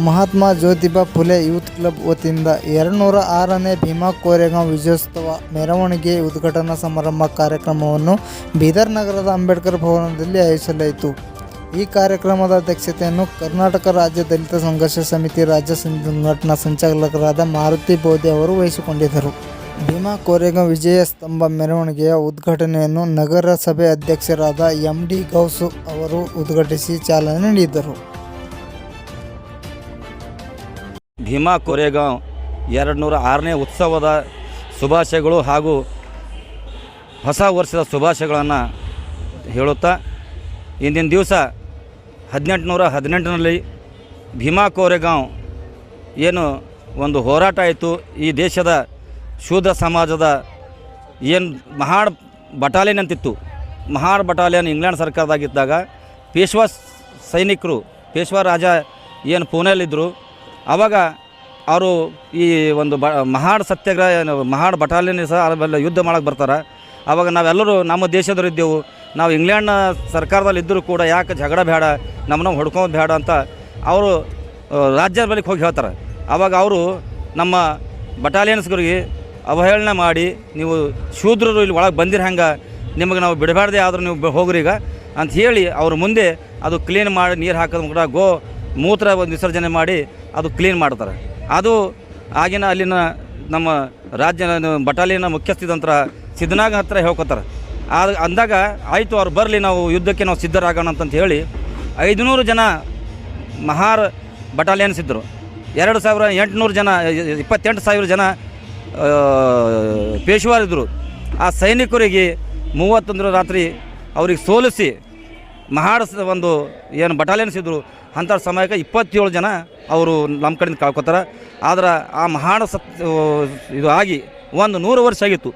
Mahatma Jyotiba Phule youth club ವತಿಯಿಂದ 206ನೇ ಭೀಮಾ ಕೋರೆಗಾಂವ್ ವಿಜಯೋತ್ಸವ ಮೆರವಣಿಗೆ ಉದ್ಘಾಟನಾ ಸಮಾರಂಭ ಕಾರ್ಯಕ್ರಮವನ್ನು ಬೀದರ್ ನಗರದ ಅಂಬೇಡ್ಕರ್ ಭವನದಲ್ಲಿ ಆಯೋಜಿಸಲಾಯಿತು. ಈ ಕಾರ್ಯಕ್ರಮದ ಅಧ್ಯಕ್ಷತೆಯನ್ನು ಕರ್ನಾಟಕ ರಾಜ್ಯ ದಲಿತ ಸಂಘರ್ಷ ಸಮಿತಿ ರಾಜ್ಯ ಸಂಘಟನಾ ಸಂಚಾಲಕರಾದ ಮಾರುತಿ ಬೋಧೆ ಅವರು ವಹಿಸಿಕೊಂಡಿದ್ದರು. ಭೀಮಾ ಕೋರೆಗಾಂವ್ ವಿಜಯ ಸ್ತಂಭ ಮೆರವಣಿಗೆಯ ಉದ್ಘಾಟನೆಯನ್ನು ನಗರಸಭೆ ಅಧ್ಯಕ್ಷರಾದ MD ಗೌಸು ಅವರು ಉದ್ಘಾಟಿಸಿ ಚಾಲನೆ ನೀಡಿದರು. ಭೀಮಾ ಕೋರೆಗಾಂವ್ 206ನೇ ಉತ್ಸವದ ಶುಭಾಶಯಗಳು ಹಾಗೂ ಹೊಸ ವರ್ಷದ ಶುಭಾಶಯಗಳನ್ನು ಹೇಳುತ್ತಾ, ಇಂದಿನ ದಿವಸ 1818ರಲ್ಲಿ ಭೀಮಾ ಕೋರೆಗಾಂವ್ ಏನು ಒಂದು ಹೋರಾಟ ಆಯಿತು, ಈ ದೇಶದ ಶೂದ್ರ ಸಮಾಜದ ಏನು ಮಹಾಡ್ ಬಟಾಲಿಯನ್ ಅಂತಿತ್ತು. ಮಹಾಡ್ ಬಟಾಲಿಯನ್ ಇಂಗ್ಲೆಂಡ್ ಸರ್ಕಾರದಾಗಿದ್ದಾಗ ಪೇಶ್ವಾ ಸೈನಿಕರು, ಪೇಶ್ವಾ ರಾಜ ಏನು ಪೂನೆಯಲ್ಲಿದ್ದರು, ಆವಾಗ ಅವರು ಈ ಒಂದು ಮಹಾಡ್ ಸತ್ಯಾಗ್ರಹ, ಮಹಾಡ್ ಬಟಾಲಿಯನ್ ಸಹ ಅವೆಲ್ಲ ಯುದ್ಧ ಮಾಡೋಕ್ಕೆ ಬರ್ತಾರೆ. ಆವಾಗ ನಾವೆಲ್ಲರೂ ನಮ್ಮ ದೇಶದವರು ಇದ್ದೆವು, ನಾವು ಇಂಗ್ಲೆಂಡ್ನ ಸರ್ಕಾರದಲ್ಲಿ ಇದ್ದರೂ ಕೂಡ ಯಾಕೆ ಜಗಳ ಬೇಡ, ನಮ್ಮನ್ನ ಹೊಡ್ಕೊಂಡು ಬೇಡ ಅಂತ ಅವರು ರಾಜ್ಯದ ಬಳಿಗೆ ಹೋಗಿ ಹೇಳ್ತಾರೆ. ಆವಾಗ ಅವರು ನಮ್ಮ ಬಟಾಲಿಯನ್ಸ್ಗಳಿಗೆ ಅವಹೇಳನೆ ಮಾಡಿ, ನೀವು ಶೂದ್ರರು ಇಲ್ಲಿ ಒಳಗೆ ಬಂದಿರ ಹಂಗೆ, ನಿಮಗೆ ನಾವು ಬಿಡಬಾರ್ದೇ ಆದರೂ ನೀವು ಹೋಗ್ರೀಗ ಅಂತ ಹೇಳಿ ಅವ್ರ ಮುಂದೆ ಅದು ಕ್ಲೀನ್ ಮಾಡಿ ನೀರು ಹಾಕೋದು ಕೂಡ ಮೂತ್ರ ಒಂದು ವಿಸರ್ಜನೆ ಮಾಡಿ ಅದು ಕ್ಲೀನ್ ಮಾಡ್ತಾರೆ. ಅದು ಆಗಿನ ಅಲ್ಲಿನ ನಮ್ಮ ರಾಜ್ಯ ಬಟಾಲಿಯನ್ನ ಮುಖ್ಯಸ್ಥಿದಂತರ ಸಿದ್ದನಾಗ ಹತ್ರ ಹೇಳ್ಕೊತಾರೆ. ಅಂದಾಗ ಆಯಿತು, ಅವ್ರು ಬರಲಿ, ನಾವು ಯುದ್ಧಕ್ಕೆ ನಾವು ಸಿದ್ಧರಾಗೋಣ ಅಂತಂತ ಹೇಳಿ 500 ಜನ ಮಹಾರ್ ಬಟಾಲಿಯನ್ಸ್ ಇದ್ದರು. 2800 ಜನ 28,000 ಜನ ಪೇಶ್ವಾರಿದ್ದರು. ಆ ಸೈನಿಕರಿಗೆ 31 ರಾತ್ರಿ ಅವ್ರಿಗೆ ಸೋಲಿಸಿ ಮಹಾಡ್ ಒಂದು ಏನು ಬಟಾಲಿಯನ್ಸ್ ಇದ್ದರು ಅಂಥ ಸಮಯಕ್ಕೆ 27 ಜನ ಅವರು ನಮ್ಮ ಕಡೆಯಿಂದ ಕಳ್ಕೊತಾರೆ. ಆದ್ರೆ ಆ ಮಹಾಡ್ ಇದು ಆಗಿ 100 ವರ್ಷ ಆಗಿತ್ತು.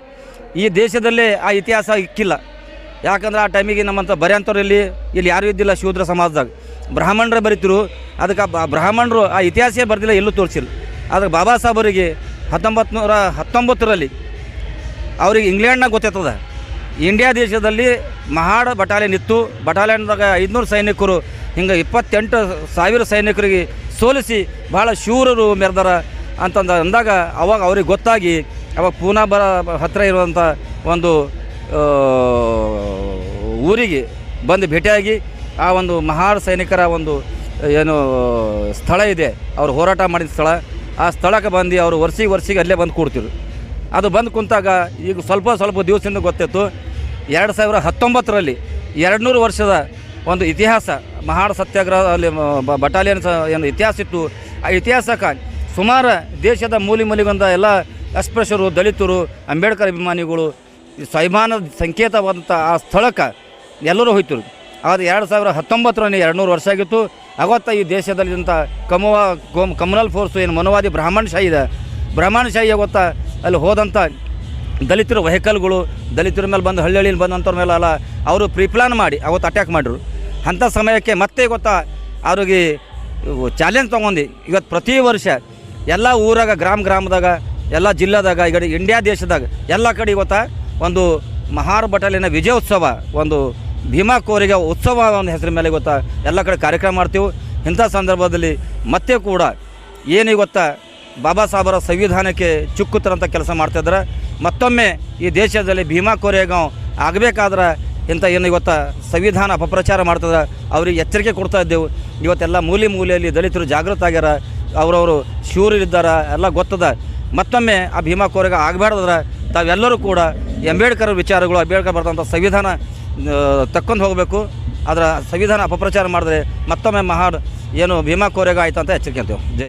ಈ ದೇಶದಲ್ಲೇ ಆ ಇತಿಹಾಸ ಇಕ್ಕಿಲ್ಲ. ಯಾಕಂದ್ರೆ ಆ ಟೈಮಿಗೆ ನಮ್ಮಂಥ ಬರೆಯಂಥವ್ರು ಇಲ್ಲಿ ಯಾರೂ ಇದ್ದಿಲ್ಲ. ಶೂದ್ರ ಸಮಾಜದಾಗ ಬ್ರಾಹ್ಮಣರೇ ಬರೀತಿರು. ಅದಕ್ಕೆ ಬ್ರಾಹ್ಮಣರು ಆ ಇತಿಹಾಸ ಬರ್ದಿಲ್ಲ, ಎಲ್ಲೂ ತೋರಿಸಿಲ್ಲ. ಅದಕ್ಕೆ ಬಾಬಾ ಸಾಹೇಬರಿಗೆ 1919ರಲ್ಲಿ ಅವ್ರಿಗೆ ಇಂಗ್ಲೆಂಡ್ನಾಗ ಗೊತ್ತಾಗ್ತದ ಇಂಡಿಯಾ ದೇಶದಲ್ಲಿ ಮಹಾಡ್ ಬಟಾಲಿಯನ್ ಇತ್ತು. ಬಟಾಲಿಯನ್ದಾಗ 500 ಸೈನಿಕರು, ಹಿಂಗೆ 28,000 ಸೈನಿಕರಿಗೆ ಸೋಲಿಸಿ ಭಾಳ ಶೂರರು ಮೆರೆದಾರ ಅಂತಂದು ಅಂದಾಗ ಅವಾಗ ಅವ್ರಿಗೆ ಗೊತ್ತಾಗಿ, ಅವಾಗ ಪೂನಾ ಹತ್ತಿರ ಇರುವಂಥ ಒಂದು ಊರಿಗೆ ಬಂದು ಭೇಟಿಯಾಗಿ ಆ ಒಂದು ಮಹಾರ್ ಸೈನಿಕರ ಒಂದು ಏನು ಸ್ಥಳ ಇದೆ, ಅವರು ಹೋರಾಟ ಮಾಡಿದ ಸ್ಥಳ, ಆ ಸ್ಥಳಕ್ಕೆ ಬಂದು ಅವರು ವರ್ಷಿಗೆ ಅಲ್ಲೇ ಬಂದು ಕೂಡ್ತಿರು. ಅದು ಬಂದು ಕುಂತಾಗ ಈಗ ಸ್ವಲ್ಪ ದಿವಸದಿಂದ ಗೊತ್ತಿತ್ತು, 2019ರಲ್ಲಿ 200 ವರ್ಷದ ಒಂದು ಇತಿಹಾಸ ಮಹಾಡ್ ಸತ್ಯಾಗ್ರಹ ಅಲ್ಲಿ ಬಟಾಲಿಯನ್ಸ್ ಏನು ಇತಿಹಾಸ ಇತ್ತು. ಆ ಇತಿಹಾಸಕ್ಕೆ ಸುಮಾರು ದೇಶದ ಮೂಲಿಗೊಂದ ಎಲ್ಲ ಅಸ್ಪೃಶ್ಯರು, ದಲಿತರು, ಅಂಬೇಡ್ಕರ್ ಅಭಿಮಾನಿಗಳು, ಸ್ವಾಭಿಮಾನದ ಸಂಕೇತವಾದಂಥ ಆ ಸ್ಥಳಕ್ಕೆ ಎಲ್ಲರೂ ಹೋಯ್ತರು. ಆದರೆ 2019ರಲ್ಲಿ 200 ವರ್ಷ ಆಗಿತ್ತು. ಅವತ್ತ ಈ ದೇಶದಲ್ಲಿದ್ದಂಥ ಕಮ್ಯುನಲ್ ಫೋರ್ಸು ಏನು ಮನೋವಾದಿ ಬ್ರಾಹ್ಮಣಶಾಹಿ ಇದೆ, ಬ್ರಾಹ್ಮಣಶಾಹಿ ಅವತ್ತ ಅಲ್ಲಿ ಹೋದಂಥ ದಲಿತರ ವೆಹಿಕಲ್ಗಳು, ದಲಿತರ ಮೇಲೆ ಬಂದು ಹಳ್ಳಿಯಲ್ಲಿ ಬಂದಂಥವ್ರ ಮೇಲೆ ಅಲ್ಲ ಅವರು ಪ್ರಿಪ್ಲಾನ್ ಮಾಡಿ ಅವತ್ತು ಅಟ್ಯಾಕ್ ಮಾಡಿದ್ರು. ಅಂಥ ಸಮಯಕ್ಕೆ ಮತ್ತೆ ಗೊತ್ತಾ ಅವ್ರಿಗೆ ಚಾಲೆಂಜ್ ತೊಗೊಂಡು ಇವತ್ತು ಪ್ರತಿ ವರ್ಷ ಎಲ್ಲ ಊರಾಗ, ಗ್ರಾಮದಾಗ, ಎಲ್ಲ ಜಿಲ್ಲಾದಾಗ, ಈಗ ಇಂಡಿಯಾ ದೇಶದಾಗ ಎಲ್ಲ ಕಡೆ ಇವತ್ತು ಒಂದು ಮಹಾರ್ ಬಟಾಲಿಯನ್ನ ವಿಜಯೋತ್ಸವ, ಒಂದು ಭೀಮಾ ಕೋರೆಗಾಂವ್ ಉತ್ಸವ ಒಂದು ಹೆಸರ ಮೇಲೆ ಗೊತ್ತಾ ಎಲ್ಲ ಕಡೆ ಕಾರ್ಯಕ್ರಮ ಮಾಡ್ತೀವಿ. ಇಂಥ ಸಂದರ್ಭದಲ್ಲಿ ಮತ್ತೆ ಕೂಡ ಏನು ಗೊತ್ತಾ ಬಾಬಾ ಸಾಹೇಬರ ಸಂವಿಧಾನಕ್ಕೆ ಚುಕ್ಕುತ್ತರಂಥ ಕೆಲಸ ಮಾಡ್ತಾಯಿದ್ದಾರೆ. ಮತ್ತೊಮ್ಮೆ ಈ ದೇಶದಲ್ಲಿ ಭೀಮಾ ಕೋರೆಗಾಂವ್ ಆಗಬೇಕಾದ್ರೆ ಇಂಥ ಏನು ಇವತ್ತು ಸಂವಿಧಾನ ಅಪಪ್ರಚಾರ ಮಾಡ್ತದೆ ಅವ್ರಿಗೆ ಎಚ್ಚರಿಕೆ ಕೊಡ್ತಾ ಇದ್ದೆವು. ಇವತ್ತೆಲ್ಲ ಮೂಲೆಯಲ್ಲಿ ದಲಿತರು ಜಾಗೃತ ಆಗ್ಯಾರ, ಅವರವರು ಶೂರರಿದ್ದಾರೆ, ಎಲ್ಲ ಗೊತ್ತದ. ಮತ್ತೊಮ್ಮೆ ಆ ಭೀಮಾ ಕೋರೆಗಾಂವ್ ಆಗಬಾರ್ದಾದ್ರೆ ತಾವೆಲ್ಲರೂ ಕೂಡ ಅಂಬೇಡ್ಕರ್ ವಿಚಾರಗಳು, ಅಂಬೇಡ್ಕರ್ ಬರೆದಂಥ ಸಂವಿಧಾನ ತಕ್ಕೊಂಡು ಹೋಗಬೇಕು. ಅದರ ಸಂವಿಧಾನ ಅಪಪ್ರಚಾರ ಮಾಡಿದ್ರೆ ಮತ್ತೊಮ್ಮೆ ಮಹಾಡ್ ಏನು ಭೀಮಾ ಕೋರೆಗಾಂವ್ ಆಯ್ತು ಅಂತ ಎಚ್ಚರಿಕೆ ಅಂತೀವಿ.